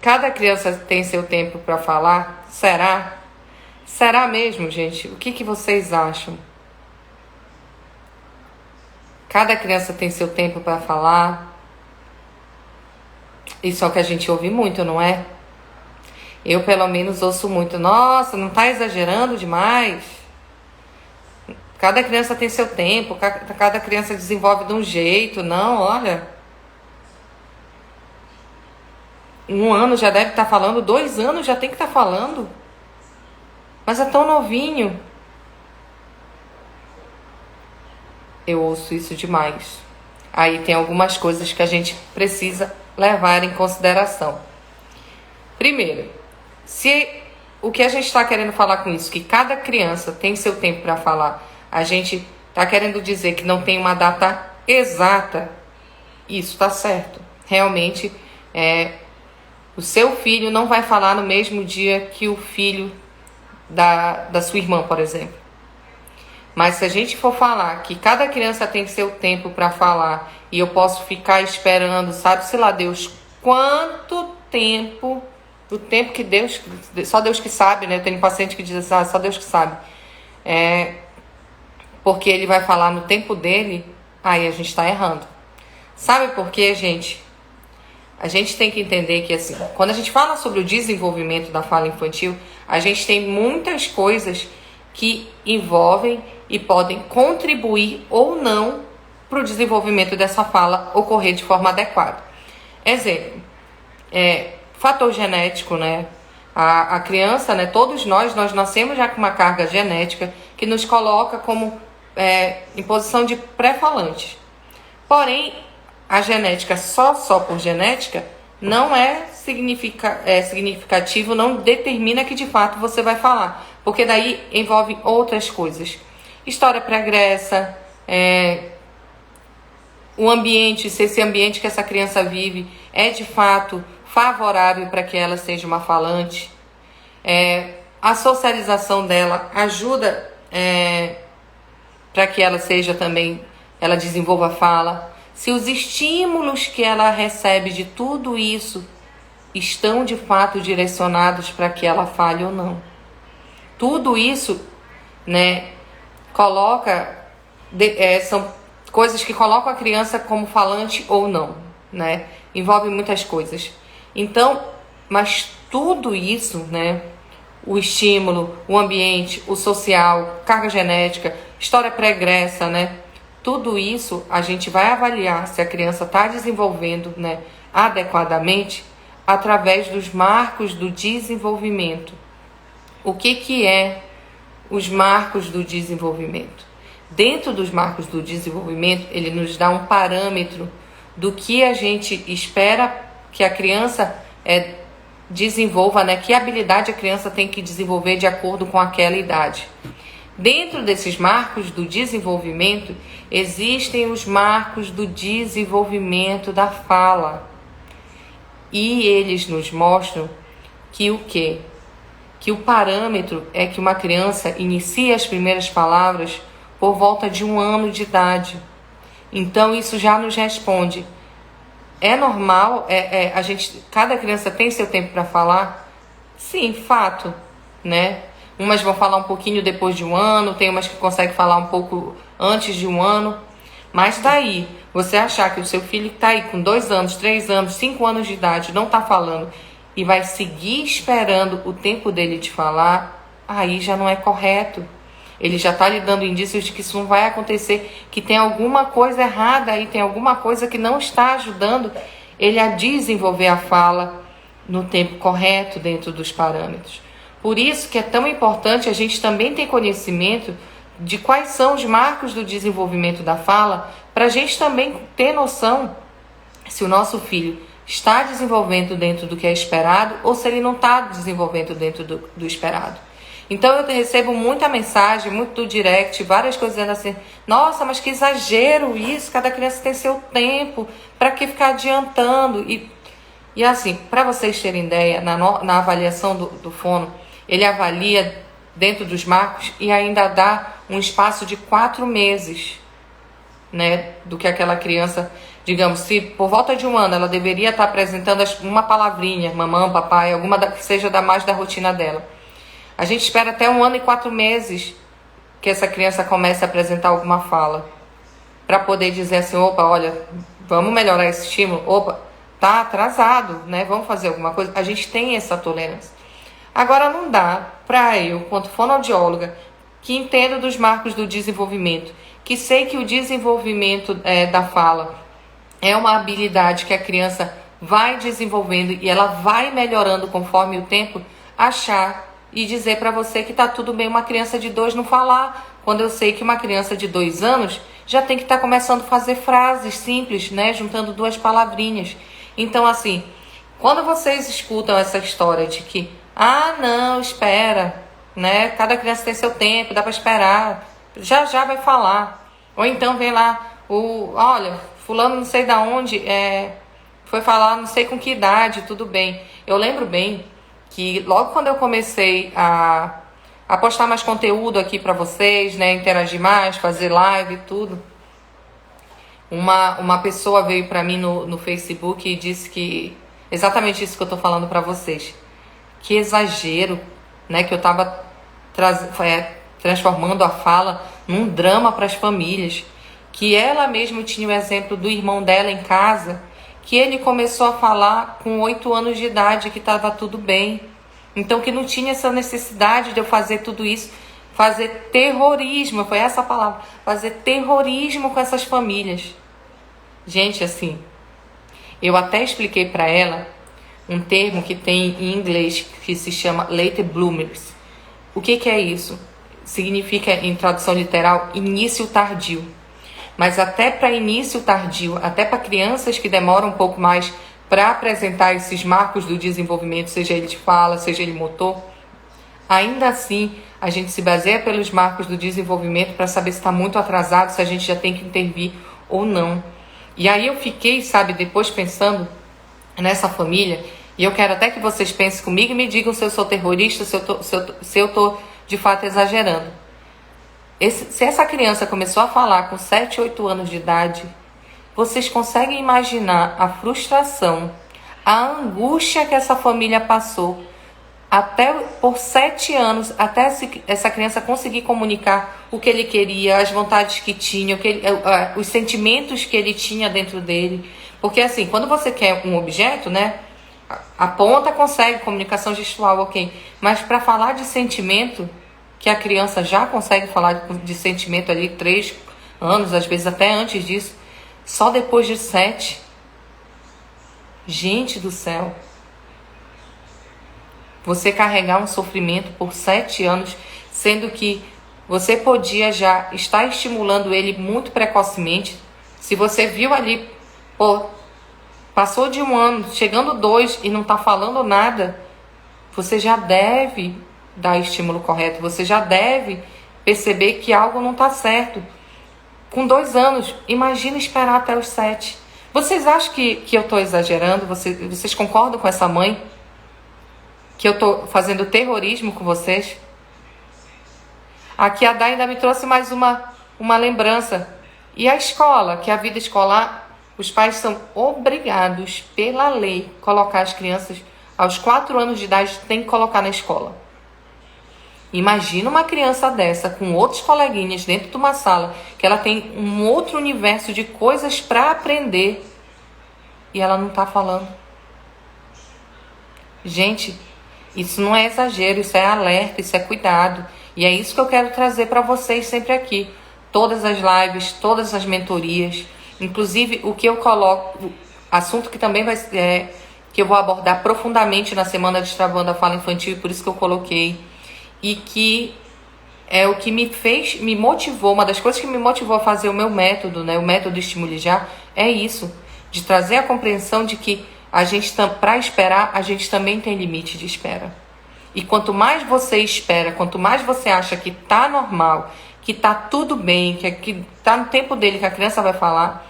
Cada criança tem seu tempo para falar? Será? Será mesmo, gente? O que vocês acham? Cada criança tem seu tempo para falar? Isso é o que a gente ouve muito, não é? Eu, pelo menos, ouço muito. Nossa, não tá exagerando demais? Cada criança tem seu tempo, cada criança desenvolve de um jeito. Não, olha. 1 ano já deve estar falando, 2 anos já tem que estar falando. Mas é tão novinho. Eu ouço isso demais. Aí tem algumas coisas que a gente precisa levar em consideração. Primeiro, se o que a gente está querendo falar com isso, que cada criança tem seu tempo para falar, a gente está querendo dizer que não tem uma data exata, isso está certo. Realmente, o seu filho não vai falar no mesmo dia que o filho da sua irmã, por exemplo. Mas se a gente for falar que cada criança tem seu tempo para falar e eu posso ficar esperando, sabe-se lá Deus, quanto tempo, o tempo que Deus, só Deus que sabe, né? Tem paciente que diz assim, só Deus que sabe. Porque ele vai falar no tempo dele, aí a gente está errando. Sabe por quê, gente? A gente tem que entender que, assim, quando a gente fala sobre o desenvolvimento da fala infantil, a gente tem muitas coisas que envolvem e podem contribuir ou não para o desenvolvimento dessa fala ocorrer de forma adequada. Exemplo, fator genético, né? A criança, né? Todos nós nascemos já com uma carga genética que nos coloca como em posição de pré-falante. Porém, a genética só por genética não é significativo, não determina que de fato você vai falar. Porque daí envolve outras coisas. História pregressa, o ambiente, se esse ambiente que essa criança vive é de fato favorável para que ela seja uma falante. A socialização dela ajuda para que ela seja também, ela desenvolva a fala. Se os estímulos que ela recebe de tudo isso estão de fato direcionados para que ela fale ou não. Tudo isso, né, são coisas que colocam a criança como falante ou não, né? Envolve muitas coisas. Então, mas tudo isso, né, o estímulo, o ambiente, o social, carga genética, história pregressa, né? Tudo isso a gente vai avaliar se a criança está desenvolvendo, né, adequadamente através dos marcos do desenvolvimento. O que é os marcos do desenvolvimento? Dentro dos marcos do desenvolvimento, ele nos dá um parâmetro do que a gente espera que a criança desenvolva, né? Que habilidade a criança tem que desenvolver de acordo com aquela idade. Dentro desses marcos do desenvolvimento, existem os marcos do desenvolvimento da fala. E eles nos mostram que o quê? Que o parâmetro é que uma criança inicia as primeiras palavras por volta de 1 ano de idade. Então, isso já nos responde. É normal, cada criança tem seu tempo para falar? Sim, fato, né? Umas vão falar um pouquinho depois de 1 ano, tem umas que conseguem falar um pouco antes de 1 ano. Mas daí, você achar que o seu filho está aí com 2 anos, 3 anos, 5 anos de idade, não está falando e vai seguir esperando o tempo dele de falar, aí já não é correto. Ele já está lhe dando indícios de que isso não vai acontecer, que tem alguma coisa errada aí, tem alguma coisa que não está ajudando ele a desenvolver a fala no tempo correto dentro dos parâmetros. Por isso que é tão importante a gente também ter conhecimento de quais são os marcos do desenvolvimento da fala, para a gente também ter noção se o nosso filho está desenvolvendo dentro do que é esperado ou se ele não está desenvolvendo dentro do esperado. Então eu recebo muita mensagem, muito do direct, várias coisas dizendo assim, nossa, mas que exagero isso, cada criança tem seu tempo, para que ficar adiantando? E assim, para vocês terem ideia, na avaliação do fono, ele avalia dentro dos marcos e ainda dá um espaço de 4 meses, né, do que aquela criança Digamos, se por volta de um ano ela deveria estar apresentando uma palavrinha, mamãe, papai, alguma que seja mais da rotina dela. A gente espera até 1 ano e 4 meses que essa criança comece a apresentar alguma fala, para poder dizer assim, opa, olha, vamos melhorar esse estímulo, opa, tá atrasado, né? Vamos fazer alguma coisa. A gente tem essa tolerância. Agora não dá para eu, quanto fonoaudióloga, que entendo dos marcos do desenvolvimento, que sei que o desenvolvimento da fala é uma habilidade que a criança vai desenvolvendo e ela vai melhorando conforme o tempo, achar e dizer para você que tá tudo bem uma criança de 2 não falar, quando eu sei que uma criança de 2 anos já tem que estar começando a fazer frases simples, né, juntando 2 palavrinhas. Então, assim, quando vocês escutam essa história de que, ah, não, espera, né, cada criança tem seu tempo, dá para esperar, já já vai falar. Ou então vem lá, olha, fulano não sei da onde, foi falar não sei com que idade, tudo bem. Eu lembro bem que logo quando eu comecei a postar mais conteúdo aqui para vocês, né, interagir mais, fazer live e tudo, uma pessoa veio para mim no Facebook e disse que, exatamente isso que eu tô falando para vocês, que exagero, né, que eu tava transformando a fala num drama para as famílias, que ela mesma tinha o exemplo do irmão dela em casa, que ele começou a falar com 8 anos de idade, que estava tudo bem. Então, que não tinha essa necessidade de eu fazer tudo isso, fazer terrorismo, foi essa a palavra, fazer terrorismo com essas famílias. Gente, assim, eu até expliquei para ela um termo que tem em inglês que se chama late bloomers. O que é isso? Significa, em tradução literal, início tardio. Mas até para início tardio, até para crianças que demoram um pouco mais para apresentar esses marcos do desenvolvimento, seja ele de fala, seja ele motor, ainda assim a gente se baseia pelos marcos do desenvolvimento para saber se está muito atrasado, se a gente já tem que intervir ou não. E aí eu fiquei, sabe, depois pensando nessa família, e eu quero até que vocês pensem comigo e me digam se eu sou terrorista, se eu tô de fato exagerando. Se essa criança começou a falar com 7, 8 anos de idade, vocês conseguem imaginar a frustração, a angústia que essa família passou até por 7 anos, até essa criança conseguir comunicar o que ele queria, as vontades que tinha, os sentimentos que ele tinha dentro dele. Porque assim, quando você quer um objeto, né, a ponta consegue comunicação gestual, ok. Mas para falar de sentimento, que a criança já consegue falar de sentimento ali 3 anos, às vezes até antes disso, só depois de 7. Gente do céu. Você carregar um sofrimento por 7 anos, sendo que você podia já estar estimulando ele muito precocemente. Se você viu ali, passou de 1 ano, chegando 2 e não está falando nada, você já deve dar estímulo correto, você já deve perceber que algo não está certo. Com 2 anos, imagina esperar até os 7. Vocês acham que eu estou exagerando? Vocês concordam com essa mãe? Que eu estou fazendo terrorismo com vocês? Aqui a Dai ainda me trouxe mais uma lembrança. E a escola, que a vida escolar, os pais são obrigados, pela lei, colocar as crianças aos 4 anos de idade, tem que colocar na escola. Imagina uma criança dessa, com outros coleguinhas dentro de uma sala, que ela tem um outro universo de coisas para aprender, e ela não está falando. Gente, isso não é exagero, isso é alerta, isso é cuidado. E é isso que eu quero trazer para vocês sempre aqui. Todas as lives, todas as mentorias, inclusive o que eu coloco, assunto que também que eu vou abordar profundamente na semana Destravando a Fala Infantil, e por isso que eu coloquei. E que é o que me motivou, uma das coisas que me motivou a fazer o meu método, né, o método Estimule Já, é isso, de trazer a compreensão de que a gente, para esperar, a gente também tem limite de espera. E quanto mais você espera, quanto mais você acha que tá normal, que tá tudo bem, que tá no tempo dele que a criança vai falar,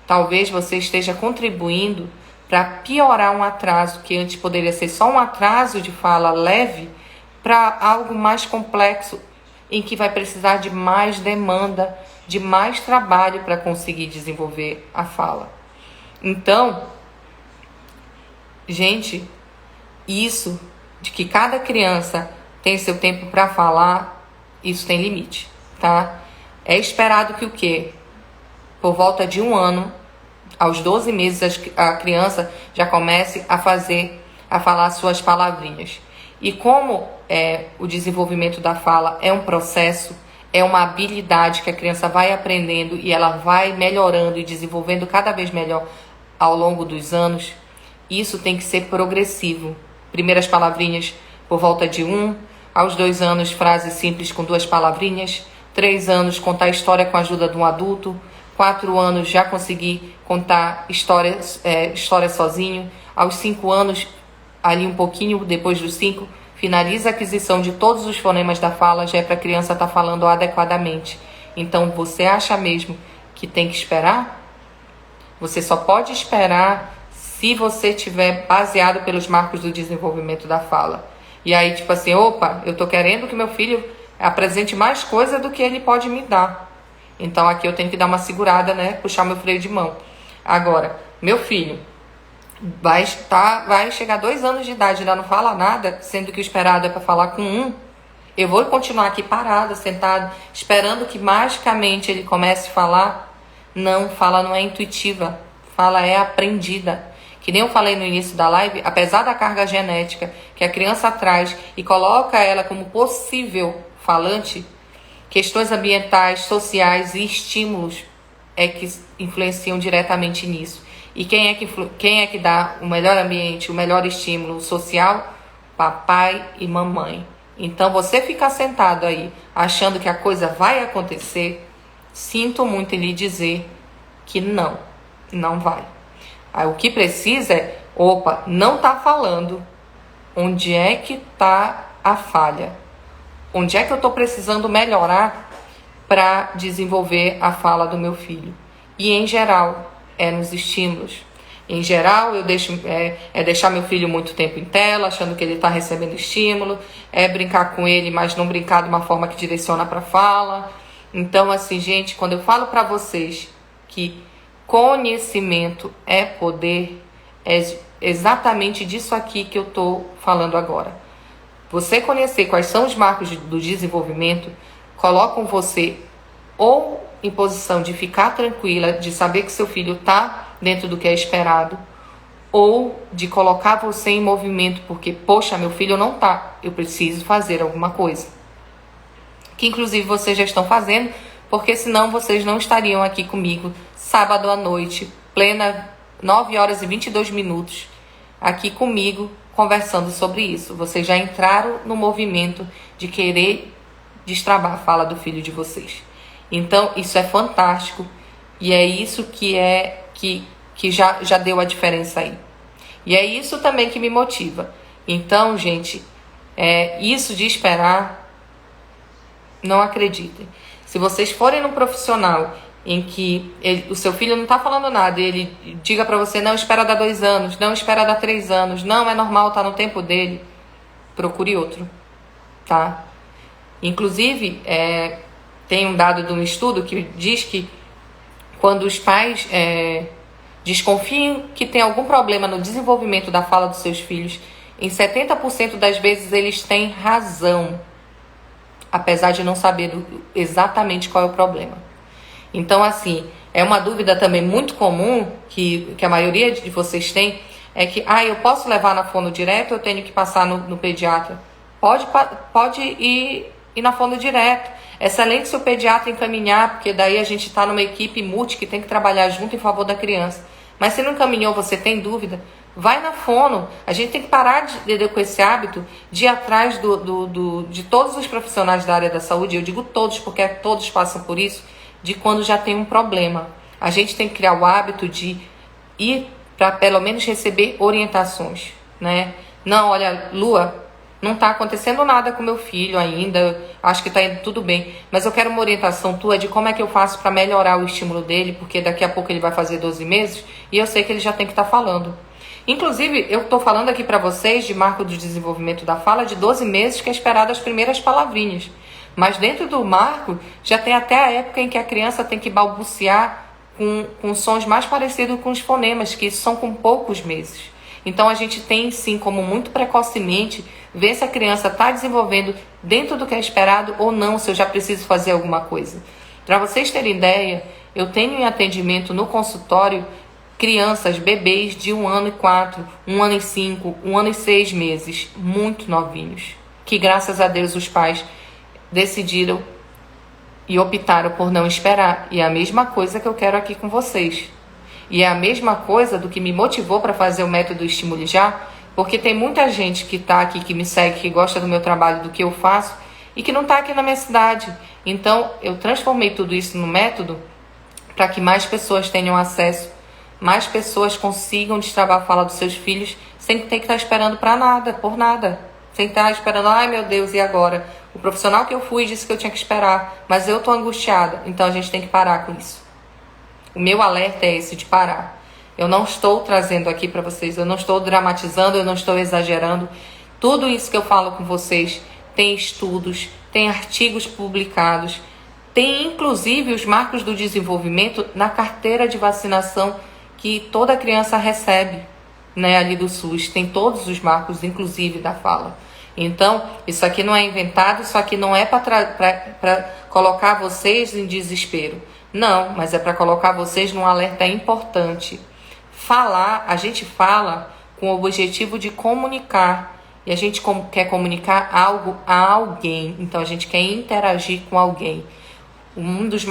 talvez você esteja contribuindo para piorar um atraso que antes poderia ser só um atraso de fala leve, para algo mais complexo, em que vai precisar de mais demanda, de mais trabalho para conseguir desenvolver a fala. Então, gente, isso de que cada criança tem seu tempo para falar, isso tem limite, tá? É esperado que o quê? Por volta de 1 ano, aos 12 meses, a criança já comece a falar suas palavrinhas. E como o desenvolvimento da fala é um processo, é uma habilidade que a criança vai aprendendo e ela vai melhorando e desenvolvendo cada vez melhor ao longo dos anos, isso tem que ser progressivo. Primeiras palavrinhas por volta de 1, aos 2 anos, frases simples com 2 palavrinhas, 3 anos, contar história com a ajuda de um adulto, 4 anos, já conseguir contar histórias sozinho, aos 5 anos, ali um pouquinho depois dos 5, finaliza a aquisição de todos os fonemas da fala, já é para a criança estar falando adequadamente. Então, você acha mesmo que tem que esperar? Você só pode esperar se você tiver baseado pelos marcos do desenvolvimento da fala. E aí, tipo assim, opa, eu tô querendo que meu filho apresente mais coisa do que ele pode me dar. Então, aqui eu tenho que dar uma segurada, né? Puxar meu freio de mão. Agora, meu filho vai chegar 2 anos de idade e ainda não fala nada, sendo que o esperado é para falar com 1. Eu vou continuar aqui parado, sentado, esperando que magicamente ele comece a falar? Não, fala não é intuitiva, fala é aprendida. Que nem eu falei no início da live, apesar da carga genética que a criança traz e coloca ela como possível falante, questões ambientais, sociais e estímulos é que influenciam diretamente nisso. E quem é que dá o melhor ambiente, o melhor estímulo social? Papai e mamãe. Então, você ficar sentado aí achando que a coisa vai acontecer, sinto muito em lhe dizer que não vai. Aí, o que precisa é, opa, não tá falando. Onde é que tá a falha? Onde é que eu estou precisando melhorar para desenvolver a fala do meu filho? E, em geral, é nos estímulos. Em geral, eu deixar meu filho muito tempo em tela, achando que ele está recebendo estímulo, é brincar com ele, mas não brincar de uma forma que direciona para a fala. Então, assim, gente, quando eu falo para vocês que conhecimento é poder, é exatamente disso aqui que eu estou falando agora. Você conhecer quais são os marcos do desenvolvimento, colocam você ou em posição de ficar tranquila, de saber que seu filho está dentro do que é esperado, ou de colocar você em movimento, porque, poxa, meu filho não está, eu preciso fazer alguma coisa. Que inclusive vocês já estão fazendo, porque senão vocês não estariam aqui comigo sábado à noite, plena 9 horas e 22 minutos, aqui comigo, conversando sobre isso. Vocês já entraram no movimento de querer destravar a fala do filho de vocês. Então, isso é fantástico e é isso que já deu a diferença aí. E é isso também que me motiva. Então, gente, isso de esperar, não acreditem. Se vocês forem num profissional em que o seu filho não está falando nada e ele diga para você, não, espera dar 2 anos, não, espera dar 3 anos, não, é normal, tá no tempo dele, procure outro, tá? Inclusive, tem um dado de um estudo que diz que quando os pais desconfiam que tem algum problema no desenvolvimento da fala dos seus filhos, em 70% das vezes eles têm razão, apesar de não saber exatamente qual é o problema. Então, assim, é uma dúvida também muito comum que a maioria de vocês tem, é que, eu posso levar na fono direto ou eu tenho que passar no pediatra? Pode ir na fono direto. Excelente se o pediatra encaminhar, porque daí a gente está numa equipe multi que tem que trabalhar junto em favor da criança. Mas se não encaminhou, você tem dúvida, vai na fono. A gente tem que parar com esse hábito de ir atrás de todos os profissionais da área da saúde, eu digo todos porque todos passam por isso, de quando já tem um problema. A gente tem que criar o hábito de ir para pelo menos receber orientações, né? Não, olha, Lua, não está acontecendo nada com meu filho ainda, acho que está indo tudo bem, mas eu quero uma orientação tua de como é que eu faço para melhorar o estímulo dele, porque daqui a pouco ele vai fazer 12 meses e eu sei que ele já tem que estar falando. Inclusive, eu estou falando aqui para vocês de marco do desenvolvimento da fala de 12 meses, que é esperado as primeiras palavrinhas. Mas dentro do marco, já tem até a época em que a criança tem que balbuciar com sons mais parecidos com os fonemas, que são com poucos meses. Então a gente tem sim como muito precocemente ver se a criança está desenvolvendo dentro do que é esperado ou não, se eu já preciso fazer alguma coisa. Para vocês terem ideia, eu tenho em atendimento no consultório crianças, bebês de 1 ano e 4, 1 ano e 5, 1 ano e 6 meses, muito novinhos, que graças a Deus os pais decidiram e optaram por não esperar. E é a mesma coisa que eu quero aqui com vocês. E é a mesma coisa do que me motivou para fazer o método Estimule Já, porque tem muita gente que está aqui, que me segue, que gosta do meu trabalho, do que eu faço, e que não está aqui na minha cidade. Então, eu transformei tudo isso no método para que mais pessoas tenham acesso, mais pessoas consigam destravar a fala dos seus filhos sem ter que estar esperando para nada, por nada. Sem estar esperando, ai meu Deus, e agora? O profissional que eu fui disse que eu tinha que esperar, mas eu estou angustiada, então a gente tem que parar com isso. O meu alerta é esse, de parar. Eu não estou trazendo aqui para vocês, eu não estou dramatizando, eu não estou exagerando. Tudo isso que eu falo com vocês tem estudos, tem artigos publicados, tem inclusive os marcos do desenvolvimento na carteira de vacinação que toda criança recebe, né, ali do SUS. Tem todos os marcos, inclusive da fala. Então, isso aqui não é inventado, isso aqui não é para colocar vocês em desespero. Não, mas é para colocar vocês num alerta importante. Falar, a gente fala com o objetivo de comunicar. E a gente quer comunicar algo a alguém. Então, a gente quer interagir com alguém. Uma das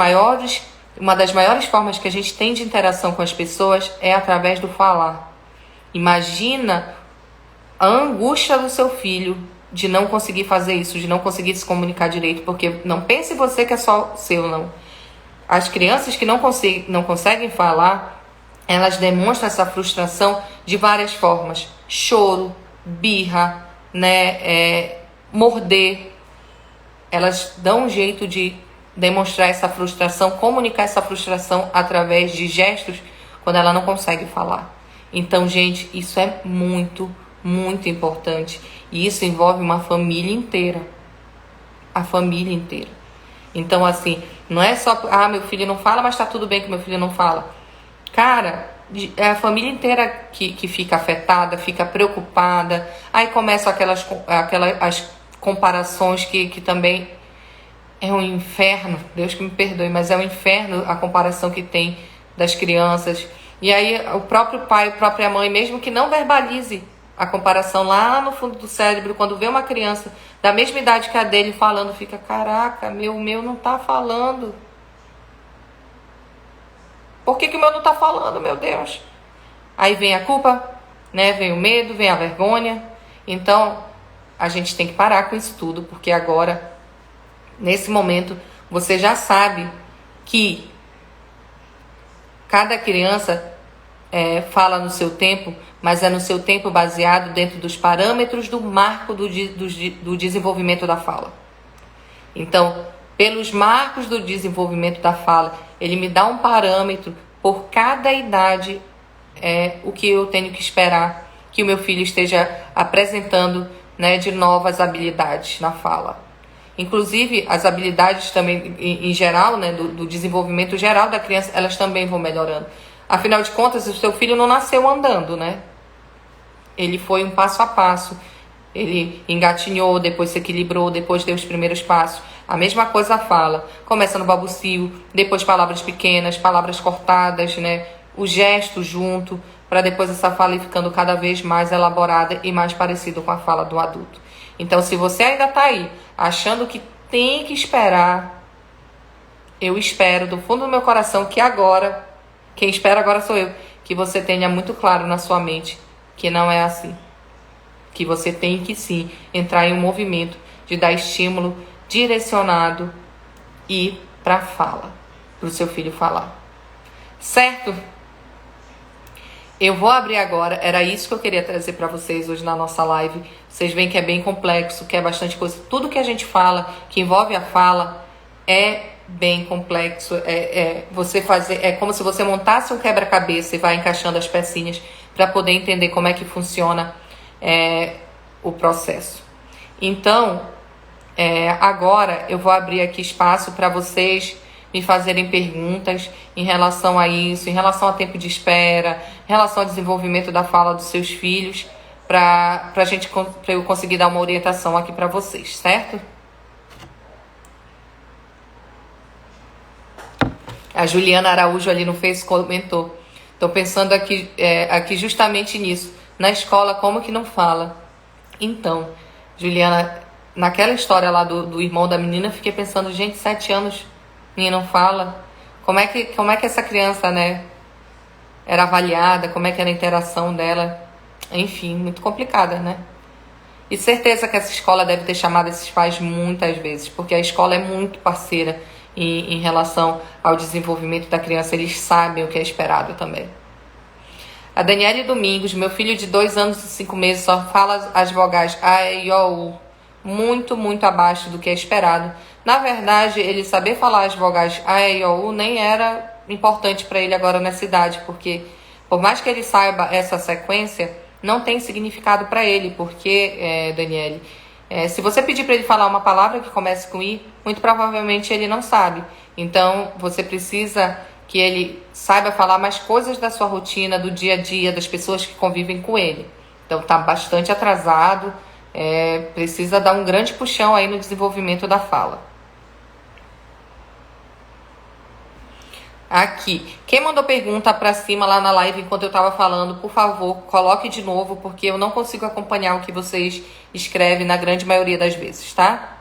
maiores formas que a gente tem de interação com as pessoas é através do falar. Imagina a angústia do seu filho de não conseguir fazer isso, de não conseguir se comunicar direito, porque não pense você que é só seu, não. As crianças que não conseguem falar, elas demonstram essa frustração de várias formas. Choro, birra, né, morder. Elas dão um jeito de demonstrar essa frustração, comunicar essa frustração através de gestos quando ela não consegue falar. Então, gente, isso é muito, muito importante. E isso envolve uma família inteira. A família inteira. Então, assim, não é só, meu filho não fala, mas tá tudo bem que meu filho não fala. Cara, é a família inteira que fica afetada, fica preocupada. Aí começam as comparações que também é um inferno. Deus que me perdoe, mas é um inferno a comparação que tem das crianças. E aí o próprio pai, a própria mãe, mesmo que não verbalize a comparação lá no fundo do cérebro, quando vê uma criança da mesma idade que a dele falando, fica, caraca, meu não tá falando. Por que o meu não tá falando, meu Deus? Aí vem a culpa, né? Vem o medo, vem a vergonha. Então, a gente tem que parar com isso tudo, porque agora, nesse momento, você já sabe que cada criança fala no seu tempo, mas é no seu tempo baseado dentro dos parâmetros do marco do desenvolvimento da fala. Então, pelos marcos do desenvolvimento da fala, ele me dá um parâmetro por cada idade, o que eu tenho que esperar que o meu filho esteja apresentando, né, de novas habilidades na fala. Inclusive, as habilidades também, em geral, né, do desenvolvimento geral da criança, elas também vão melhorando. Afinal de contas, o seu filho não nasceu andando, né? Ele foi um passo a passo. Ele engatinhou, depois se equilibrou, depois deu os primeiros passos. A mesma coisa a fala. Começa no balbucio, depois palavras pequenas, palavras cortadas, né? O gesto junto, para depois essa fala ir ficando cada vez mais elaborada e mais parecida com a fala do adulto. Então, se você ainda está aí, achando que tem que esperar, eu espero do fundo do meu coração que agora, quem espera agora sou eu, que você tenha muito claro na sua mente que não é assim. Que você tem que sim entrar em um movimento de dar estímulo direcionado e para a fala, para o seu filho falar. Certo? Eu vou abrir agora, era isso que eu queria trazer para vocês hoje na nossa live. Vocês veem que é bem complexo, que é bastante coisa. Tudo que a gente fala, que envolve a fala, é bem complexo. É como se você montasse um quebra-cabeça e vai encaixando as pecinhas para poder entender como é que funciona o processo. Então, agora eu vou abrir aqui espaço para vocês me fazerem perguntas em relação a isso, em relação a tempo de espera, em relação ao desenvolvimento da fala dos seus filhos, para eu conseguir dar uma orientação aqui para vocês, certo? A Juliana Araújo ali no Face comentou: tô pensando aqui justamente nisso. Na escola, como que não fala? Então, Juliana, naquela história lá do irmão da menina, eu fiquei pensando, gente, 7 anos, menina não fala. Como é que essa criança, né, era avaliada? Como é que era a interação dela? Enfim, muito complicada, né? E certeza que essa escola deve ter chamado esses pais muitas vezes, porque a escola é muito parceira em relação ao desenvolvimento da criança. Eles sabem o que é esperado também. A Daniele Domingos: meu filho de 2 anos e 5 meses só fala as vogais A, E, I, O, U, muito abaixo do que é esperado. Na verdade, ele saber falar as vogais A, E, I, O, U nem era importante para ele agora nessa idade, porque por mais que ele saiba essa sequência, não tem significado para ele, porque, Daniele, se você pedir para ele falar uma palavra que comece com I, muito provavelmente ele não sabe. Então, você precisa que ele saiba falar mais coisas da sua rotina, do dia a dia, das pessoas que convivem com ele. Então, tá bastante atrasado, precisa dar um grande puxão aí no desenvolvimento da fala. Aqui, quem mandou pergunta pra cima lá na live enquanto eu tava falando, por favor, coloque de novo, porque eu não consigo acompanhar o que vocês escrevem na grande maioria das vezes, tá?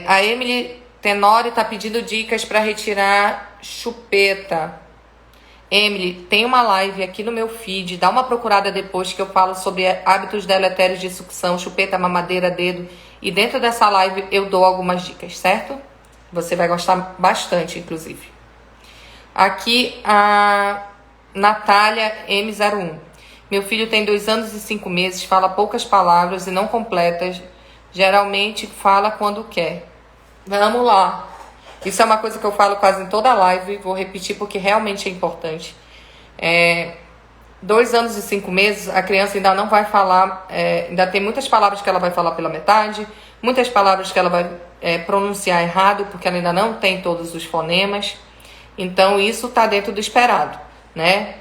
A Emily Tenório tá pedindo dicas para retirar chupeta. Emily, tem uma live aqui no meu feed, dá uma procurada depois, que eu falo sobre hábitos deletérios de sucção, chupeta, mamadeira, dedo, e dentro dessa live eu dou algumas dicas, certo? Você vai gostar bastante, inclusive. Aqui a Natália M01. Meu filho tem 2 anos e 5 meses, fala poucas palavras e não completas. Geralmente fala quando quer. Vamos lá. Isso é uma coisa que eu falo quase em toda a live. Vou repetir porque realmente é importante. 2 anos e 5 meses, a criança ainda não vai falar. Ainda tem muitas palavras que ela vai falar pela metade. Muitas palavras que ela vai pronunciar errado, porque ela ainda não tem todos os fonemas. Então, isso está dentro do esperado, né?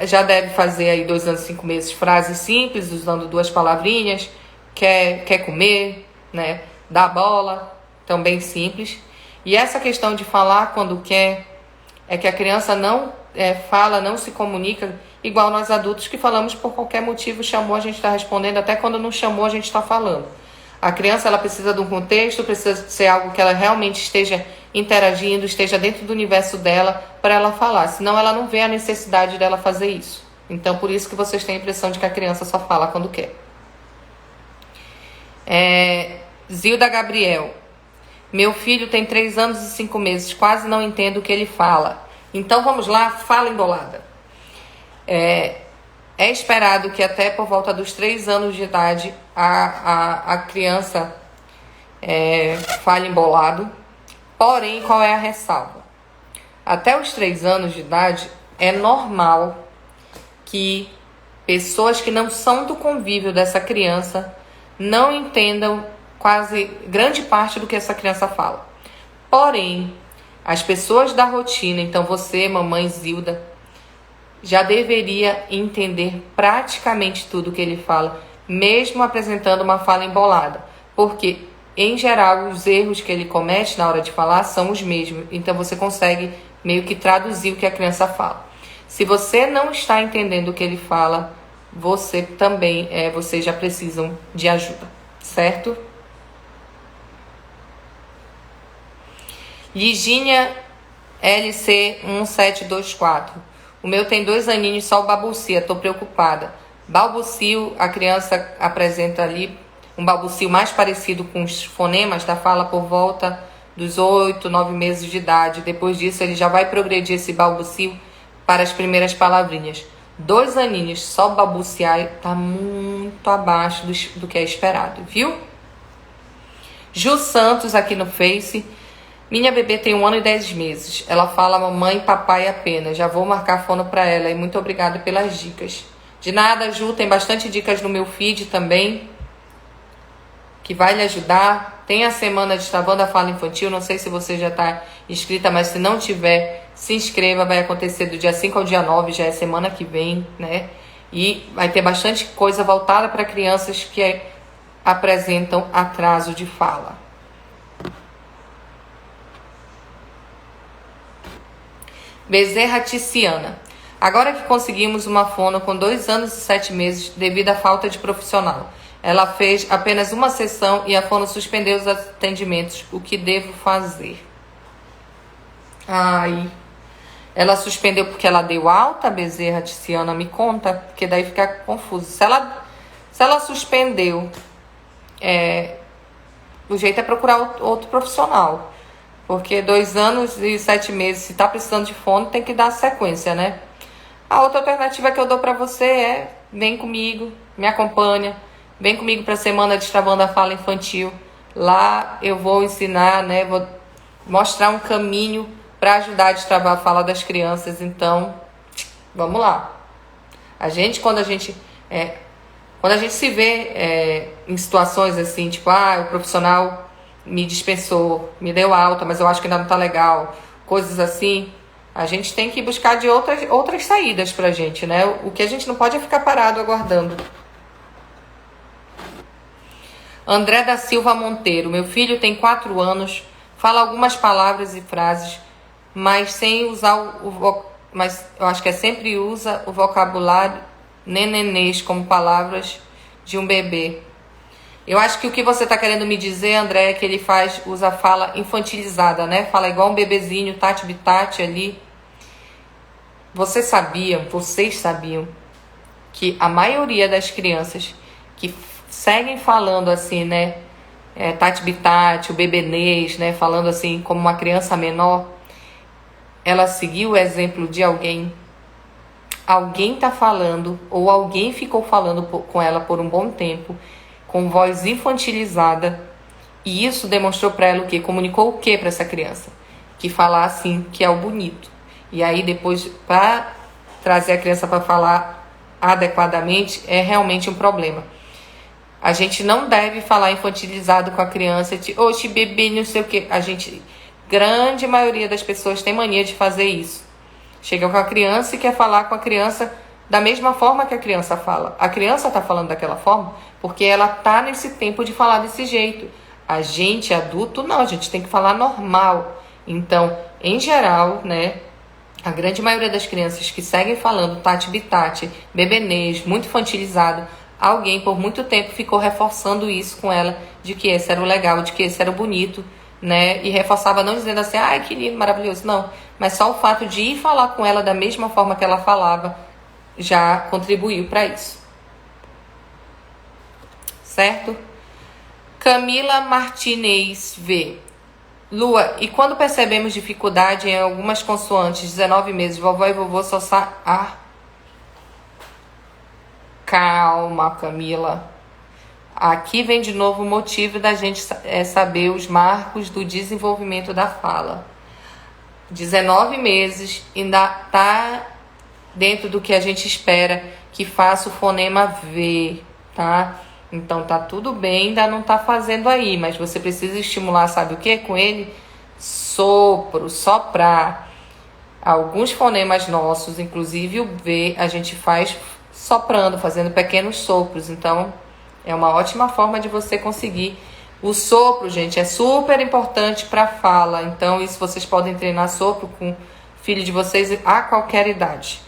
Já deve fazer aí 2 anos e 5 meses frases simples, usando 2 palavrinhas. Quer comer, né? Dá bola, então bem simples. E essa questão de falar quando quer, é que a criança não fala, não se comunica, igual nós adultos que falamos por qualquer motivo, chamou, a gente está respondendo, até quando não chamou, a gente está falando. A criança, ela precisa de um contexto, precisa ser algo que ela realmente esteja interagindo, esteja dentro do universo dela para ela falar, senão ela não vê a necessidade dela fazer isso. Então, por isso que vocês têm a impressão de que a criança só fala quando quer. Zilda Gabriel: meu filho tem 3 anos e 5 meses, quase não entendo o que ele fala. Então, vamos lá, fala embolada. É esperado que até por volta dos 3 anos de idade a criança fale embolado. Porém, qual é a ressalva? Até os 3 anos de idade é normal que pessoas que não são do convívio dessa criança não entendam quase grande parte do que essa criança fala. Porém, as pessoas da rotina, então você, mamãe Zilda, já deveria entender praticamente tudo que ele fala, mesmo apresentando uma fala embolada. Porque, em geral, os erros que ele comete na hora de falar são os mesmos. Então, você consegue meio que traduzir o que a criança fala. Se você não está entendendo o que ele fala, você também, vocês já precisam de ajuda, certo? Ligínia LC1724. O meu tem 2 aninhos, só balbucia, tô preocupada. Balbucio, a criança apresenta ali um balbucio mais parecido com os fonemas da fala por volta dos 8, 9 meses de idade. Depois disso, ele já vai progredir esse balbucio para as primeiras palavrinhas. 2 aninhos, só balbuciar, tá muito abaixo do que é esperado, viu? Ju Santos aqui no Face. Minha bebê tem 1 ano e 10 meses. Ela fala mamãe e papai apenas. Já vou marcar fono para ela e muito obrigada pelas dicas. De nada, Ju. Tem bastante dicas no meu feed também. que vai lhe ajudar. Tem a semana Destravando a Fala Infantil, não sei se você já está inscrita, mas se não tiver, se inscreva, vai acontecer do dia 5 ao dia 9, já é semana que vem, né? E vai ter bastante coisa voltada para crianças que apresentam atraso de fala. Bezerra Ticiana. Agora que conseguimos uma fono com 2 anos e 7 meses devido à falta de profissional. Ela fez apenas uma sessão e a fono suspendeu os atendimentos. O que devo fazer? Ela suspendeu porque ela deu alta, Bezerra Ticiana? Me conta, porque daí fica confuso. Se ela suspendeu, o jeito é procurar outro profissional. Porque 2 anos e 7 meses, se tá precisando de fono, tem que dar sequência, né? A outra alternativa que eu dou pra você é: vem comigo, me acompanha, vem comigo pra Semana Destravando a Fala Infantil. Lá eu vou ensinar, né? Vou mostrar um caminho para ajudar a destravar a fala das crianças. Então, vamos lá. Quando a gente se vê em situações assim, tipo, o profissional me dispensou, me deu alta, mas eu acho que ainda não tá legal, coisas assim, a gente tem que buscar de outras saídas pra gente, né? O que a gente não pode é ficar parado aguardando. André da Silva Monteiro. Meu filho tem 4 anos, fala algumas palavras e frases, mas sem usar mas eu acho que sempre usa o vocabulário nenenês como palavras de um bebê. Eu acho que o que você está querendo me dizer, André, é que ele usa fala infantilizada, né? Fala igual um bebezinho, tati-bitati ali. Vocês sabiam que a maioria das crianças que seguem falando assim, né? Tati-bitati, o bebenês, né? Falando assim como uma criança menor, ela seguiu o exemplo de alguém. Alguém está falando, ou alguém ficou falando com ela por um bom tempo, com voz infantilizada, e isso demonstrou para ela o quê? Comunicou o quê para essa criança? Que falar assim, que é o bonito. E aí depois, para trazer a criança para falar adequadamente, é realmente um problema. A gente não deve falar infantilizado com a criança, oxe, bebê, não sei o quê. Grande maioria das pessoas tem mania de fazer isso. Chega com a criança e quer falar com a criança da mesma forma que a criança fala. A criança está falando daquela forma porque ela está nesse tempo de falar desse jeito. A gente, adulto, não. A gente tem que falar normal. Então, em geral, né, a grande maioria das crianças que seguem falando tati-bitati, bebenês, muito infantilizado, alguém por muito tempo ficou reforçando isso com ela, de que esse era o legal, de que esse era o bonito, né? E reforçava não dizendo assim, ai, que lindo, maravilhoso, não. Mas só o fato de ir falar com ela da mesma forma que ela falava já contribuiu para isso. Certo? Camila Martinez V. Lua, e quando percebemos dificuldade em algumas consoantes, 19 meses, vovó e vovô só Calma, Camila. Aqui vem de novo o motivo da gente saber os marcos do desenvolvimento da fala. 19 meses ainda tá dentro do que a gente espera que faça o fonema V, tá? Então tá tudo bem, ainda não tá fazendo aí, mas você precisa estimular, sabe o que com ele? Sopro, soprar. Alguns fonemas nossos, inclusive o V, a gente faz soprando, fazendo pequenos sopros. Então é uma ótima forma de você conseguir. O sopro, gente, é super importante para a fala. Então isso vocês podem treinar sopro com o filho de vocês a qualquer idade.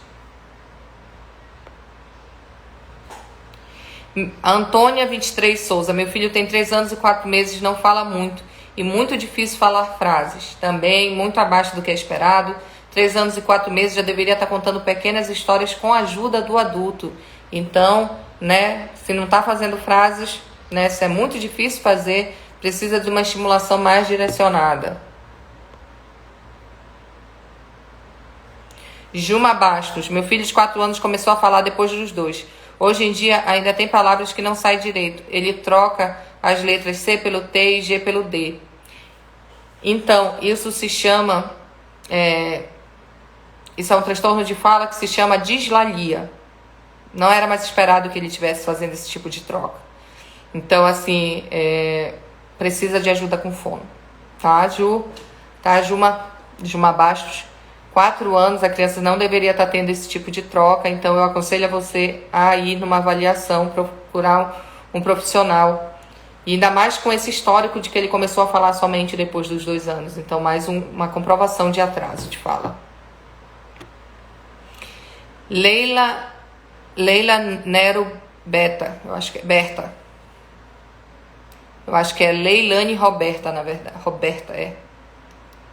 Antônia 23 Souza. Meu filho tem 3 anos e 4 meses, não fala muito e muito difícil falar frases. Também muito abaixo do que é esperado. 3 anos e 4 meses já deveria estar contando pequenas histórias com a ajuda do adulto. Então, né, se não está fazendo frases, né, se é muito difícil fazer, precisa de uma estimulação mais direcionada. Juma Bastos. Meu filho de 4 anos começou a falar depois dos 2. Hoje em dia ainda tem palavras que não saem direito. Ele troca as letras C pelo T e G pelo D. Então, isso se chama... isso é um transtorno de fala que se chama dislalia. Não era mais esperado que ele estivesse fazendo esse tipo de troca. Então, assim, precisa de ajuda com fono. Tá, Ju? Tá, Juma Bastos. 4 anos, a criança não deveria estar tendo esse tipo de troca, então eu aconselho a você a ir numa avaliação, procurar um profissional. E ainda mais com esse histórico de que ele começou a falar somente depois dos 2 anos. Então, mais uma comprovação de atraso de fala. Leila Nero Beta, eu acho que é Berta. Eu acho que é Leilane Roberta, na verdade. Roberta, é.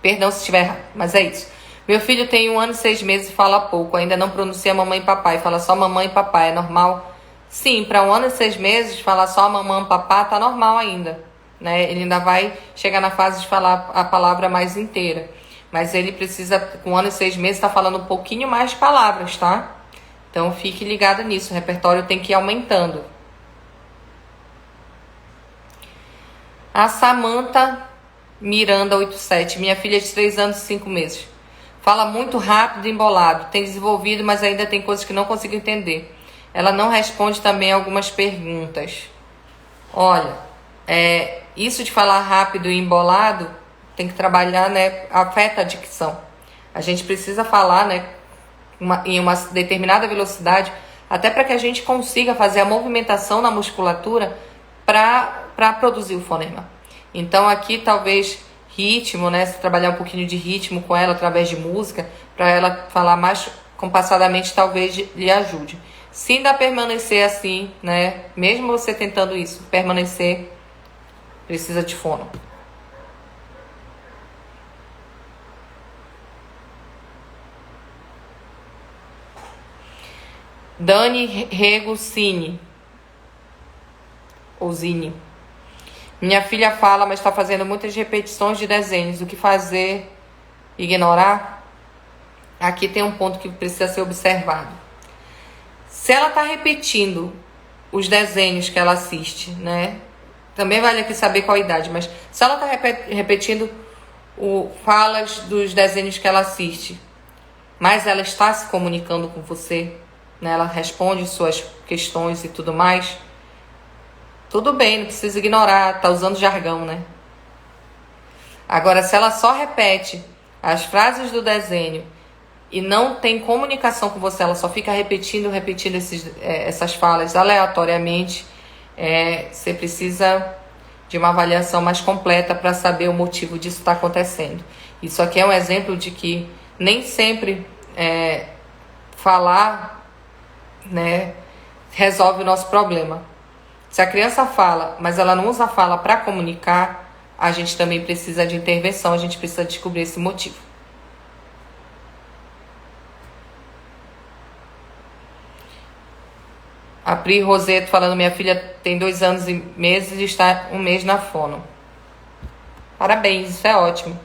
Perdão se estiver errado, mas é isso. Meu filho tem 1 ano e 6 meses e fala pouco. Ainda não pronuncia mamãe e papai. Fala só mamãe e papai. É normal? Sim, para 1 ano e 6 meses, falar só mamãe e papai tá normal ainda. Né? Ele ainda vai chegar na fase de falar a palavra mais inteira. Mas ele precisa, com 1 ano e 6 meses, estar falando um pouquinho mais de palavras, tá? Então fique ligado nisso. O repertório tem que ir aumentando. A Samantha Miranda 87, minha filha de 3 anos e 5 meses. Fala muito rápido e embolado. Tem desenvolvido, mas ainda tem coisas que não consigo entender. Ela não responde também algumas perguntas. Olha, isso de falar rápido e embolado, tem que trabalhar, né? Afeta a dicção. A gente precisa falar, né? Em uma determinada velocidade, até para que a gente consiga fazer a movimentação na musculatura para produzir o fonema. Então aqui talvez ritmo, né? Se trabalhar um pouquinho de ritmo com ela através de música, para ela falar mais compassadamente, talvez lhe ajude. Se ainda permanecer assim, né? Mesmo você tentando isso, permanecer, precisa de fono. Dani Rego Cine. Ou Zine. Minha filha fala, mas está fazendo muitas repetições de desenhos. O que fazer? Ignorar? Aqui tem um ponto que precisa ser observado. Se ela está repetindo os desenhos que ela assiste, né? Também vale aqui saber qual a idade, mas se ela está repetindo falas dos desenhos que ela assiste, mas ela está se comunicando com você, né? Ela responde suas questões e tudo mais, tudo bem, não precisa ignorar, tá usando jargão, né? Agora, se ela só repete as frases do desenho e não tem comunicação com você, ela só fica repetindo essas falas aleatoriamente, você precisa de uma avaliação mais completa para saber o motivo disso estar acontecendo. Isso aqui é um exemplo de que nem sempre falar, né, resolve o nosso problema. Se a criança fala, mas ela não usa a fala para comunicar, a gente também precisa de intervenção, a gente precisa descobrir esse motivo. A Pri Roseto falando, minha filha tem 2 anos e meses e está 1 mês na fono. Parabéns, isso é ótimo.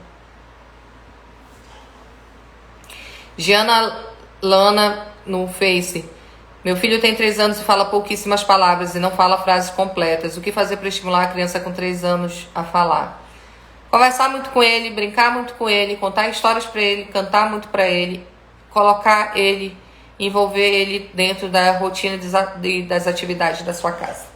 Giana Lana no Face. Meu filho tem 3 anos e fala pouquíssimas palavras e não fala frases completas. O que fazer para estimular a criança com 3 anos a falar? Conversar muito com ele, brincar muito com ele, contar histórias para ele, cantar muito para ele, colocar ele, envolver ele dentro da rotina das atividades da sua casa.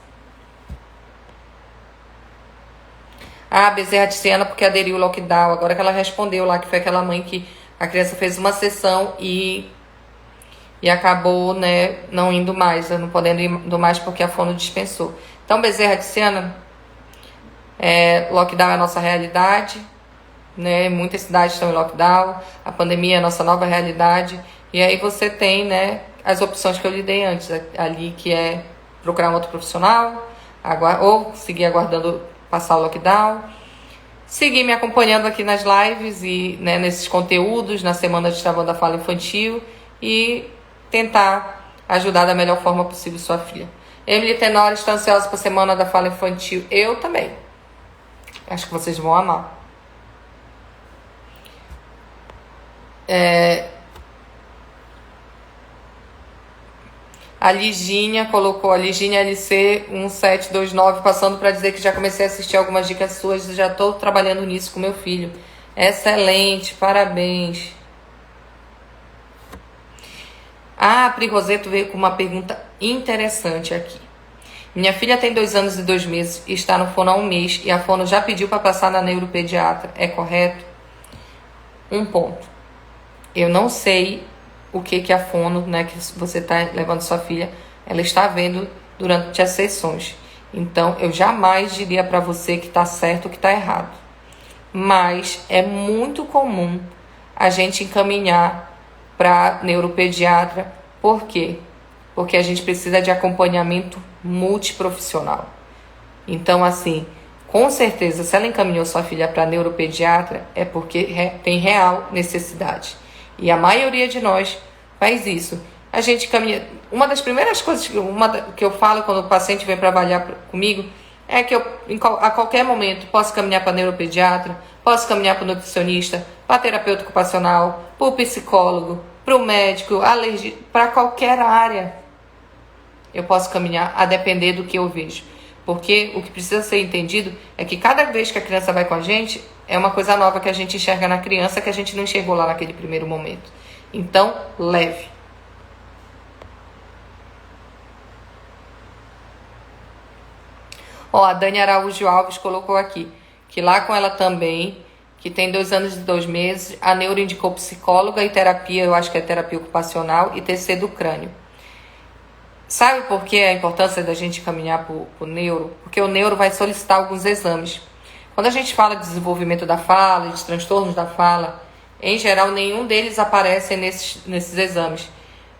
Ah, Bezerra de Siena porque aderiu ao lockdown. Agora que ela respondeu lá, que foi aquela mãe que a criança fez uma sessão e acabou, né, não indo mais, não podendo ir mais porque a fono dispensou. Então, Bezerra de Siena, lockdown é a nossa realidade, né? Muitas cidades estão em lockdown, a pandemia é a nossa nova realidade. E aí você tem, né, as opções que eu lhe dei antes ali, que é procurar um outro profissional, ou seguir aguardando passar o lockdown, seguir me acompanhando aqui nas lives e, né, nesses conteúdos, na semana de Travando a Fala Infantil, e tentar ajudar da melhor forma possível sua filha. Emily Tenório está ansiosa para a semana da fala infantil. Eu também. Acho que vocês vão amar. A Liginha colocou, a Liginha LC 1729, passando para dizer que já comecei a assistir algumas dicas suas e já estou trabalhando nisso com meu filho. Excelente, parabéns. A Pri Roseto veio com uma pergunta interessante aqui. Minha filha tem 2 anos e 2 meses e está no fono há 1 mês e a fono já pediu para passar na neuropediatra. É correto? Um ponto. Eu não sei o que a fono, né, que você está levando sua filha, ela está vendo durante as sessões. Então, eu jamais diria para você que está certo ou que está errado. Mas é muito comum a gente encaminhar para neuropediatra. Por quê? Porque a gente precisa de acompanhamento multiprofissional. Então, assim, com certeza, se ela encaminhou sua filha para neuropediatra, é porque tem real necessidade. E a maioria de nós faz isso. A gente caminha. Uma das primeiras coisas que eu falo quando o paciente vem para avaliar comigo é que eu, a qualquer momento, posso caminhar para neuropediatra, posso caminhar para o nutricionista, para terapeuta ocupacional, para o psicólogo, para o médico, alergia, para qualquer área. Eu posso caminhar a depender do que eu vejo. Porque o que precisa ser entendido é que cada vez que a criança vai com a gente, é uma coisa nova que a gente enxerga na criança que a gente não enxergou lá naquele primeiro momento. Então, leve. Ó, a Dani Araújo Alves colocou aqui, que lá com ela também, que tem 2 anos e 2 meses, a neuro indicou psicóloga e terapia, eu acho que é terapia ocupacional, e TC do crânio. Sabe por que a importância da gente caminhar para o neuro? Porque o neuro vai solicitar alguns exames. Quando a gente fala de desenvolvimento da fala, de transtornos da fala, em geral, nenhum deles aparece nesses exames.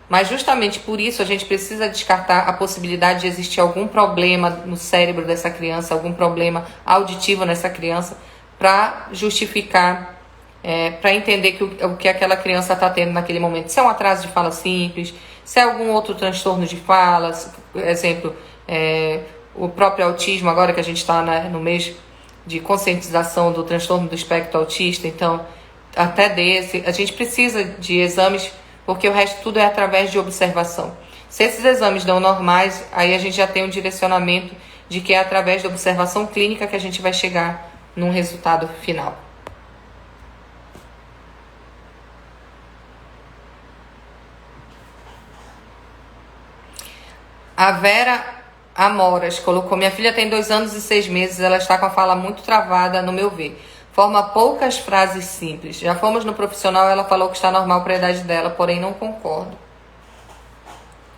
Mas justamente por isso a gente precisa descartar a possibilidade de existir algum problema no cérebro dessa criança, algum problema auditivo nessa criança, para justificar, para entender o que aquela criança está tendo naquele momento. Se é um atraso de fala simples, se é algum outro transtorno de fala, por exemplo, o próprio autismo, agora que a gente está no mês de conscientização do transtorno do espectro autista, então, até desse, a gente precisa de exames, porque o resto tudo é através de observação. Se esses exames dão normais, aí a gente já tem um direcionamento de que é através da observação clínica que a gente vai chegar num resultado final. A Vera Amoras colocou: minha filha tem 2 anos e 6 meses, ela está com a fala muito travada, no meu ver. Forma poucas frases simples. Já fomos no profissional, ela falou que está normal para a idade dela, porém não concordo.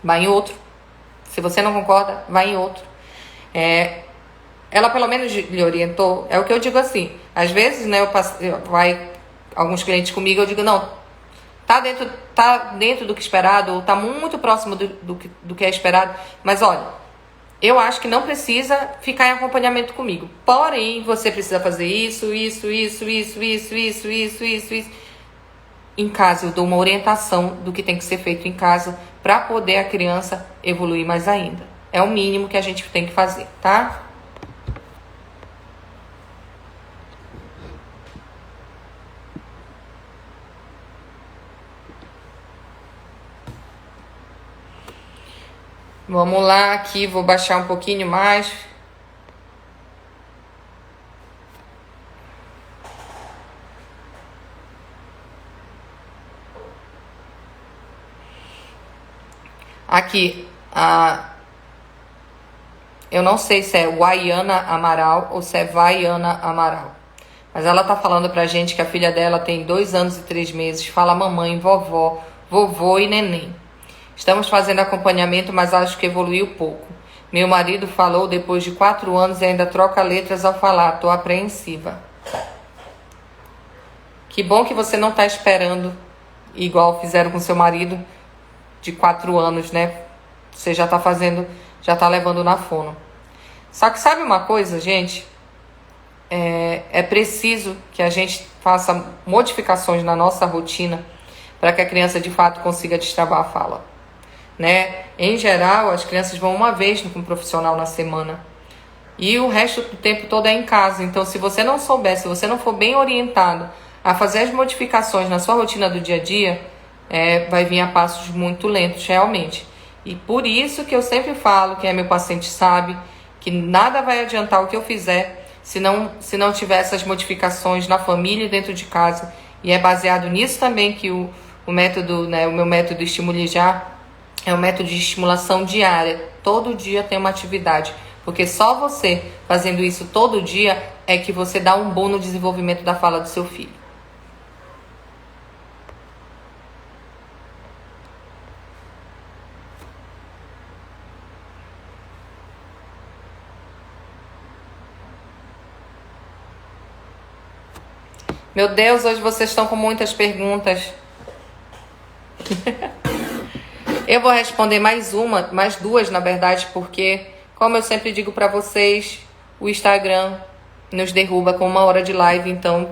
Vai em outro. Se você não concorda, vai em outro. Ela pelo menos lhe orientou. É o que eu digo assim. Às vezes, né, vai alguns clientes comigo, eu digo, não, tá dentro do que é esperado, ou tá muito próximo do que é esperado, mas olha, eu acho que não precisa ficar em acompanhamento comigo. Porém, você precisa fazer isso. Em casa, eu dou uma orientação do que tem que ser feito em casa para poder a criança evoluir mais ainda. É o mínimo que a gente tem que fazer, tá? Vamos lá, aqui vou baixar um pouquinho mais. Aqui, eu não sei se é Waiana Amaral ou se é Vaiana Amaral. Mas ela tá falando pra gente que a filha dela tem 2 anos e 3 meses, fala mamãe, vovó, vovô e neném. Estamos fazendo acompanhamento, mas acho que evoluiu pouco. Meu marido falou depois de 4 anos e ainda troca letras ao falar. Tô apreensiva. Que bom que você não está esperando igual fizeram com seu marido de 4 anos, né? Você já está fazendo, já está levando na fono. Só que sabe uma coisa, gente? É preciso que a gente faça modificações na nossa rotina para que a criança de fato consiga destravar a fala. Né? Em geral, as crianças vão uma vez com um profissional na semana e o resto do tempo todo é em casa. Então, se você não souber, se você não for bem orientado a fazer as modificações na sua rotina do dia a dia, vai vir a passos muito lentos realmente. E por isso que eu sempre falo, quem é meu paciente sabe, que nada vai adiantar o que eu fizer se não tiver essas modificações na família e dentro de casa. E é baseado nisso também que o método, né, o meu método Estimule Já, É um método de estimulação diária. Todo dia tem uma atividade. Porque só você fazendo isso todo dia é que você dá um bom no desenvolvimento da fala do seu filho. Meu Deus, hoje vocês estão com muitas perguntas. Eu vou responder mais duas, na verdade, porque, como eu sempre digo para vocês, o Instagram nos derruba com 1 hora de live, então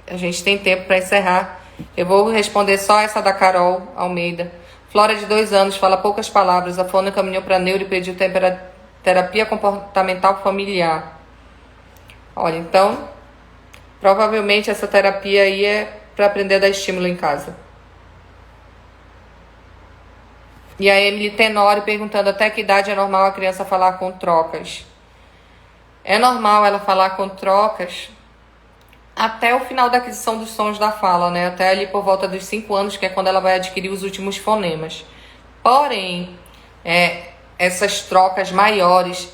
a gente tem tempo para encerrar. Eu vou responder só essa da Carol Almeida. Flora, de 2 anos, fala poucas palavras. A Fona caminhou para neuro e pediu terapia comportamental familiar. Olha, então, provavelmente essa terapia aí é para aprender a dar estímulo em casa. E a Emily Tenório perguntando até que idade é normal a criança falar com trocas. É normal ela falar com trocas até o final da aquisição dos sons da fala, né? Até ali por volta dos 5 anos, que é quando ela vai adquirir os últimos fonemas. Porém, essas trocas maiores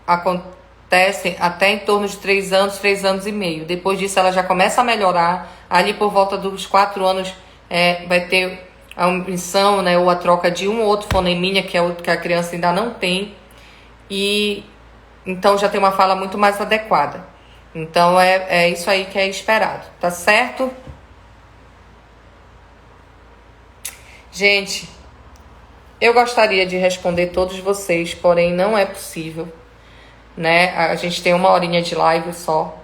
acontecem até em torno de 3 anos, 3 anos e meio. Depois disso ela já começa a melhorar. Ali por volta dos 4 anos vai ter a omissão, né, ou a troca de um ou outro foneminha que a criança ainda não tem. E então já tem uma fala muito mais adequada. Então é isso aí que é esperado, tá certo? Gente, eu gostaria de responder todos vocês, porém não é possível, né? A gente tem 1 horinha de live só.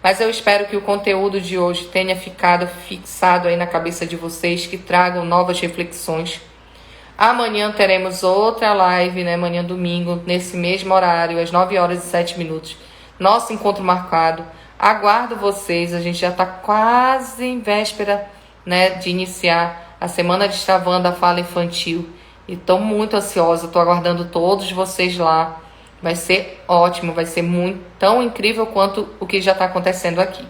Mas eu espero que o conteúdo de hoje tenha ficado fixado aí na cabeça de vocês, que tragam novas reflexões. Amanhã teremos outra live, né? Amanhã, domingo, nesse mesmo horário, às 9h07. Nosso encontro marcado. Aguardo vocês. A gente já está quase em véspera, né, de iniciar a semana destravando a fala infantil. E estou muito ansiosa. Estou aguardando todos vocês lá. Vai ser ótimo, vai ser tão incrível quanto o que já está acontecendo aqui.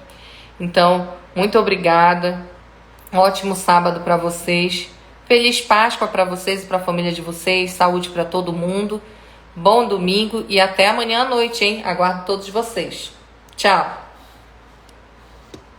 Então, muito obrigada. Ótimo sábado para vocês. Feliz Páscoa para vocês e para a família de vocês. Saúde para todo mundo. Bom domingo e até amanhã à noite, hein? Aguardo todos vocês. Tchau.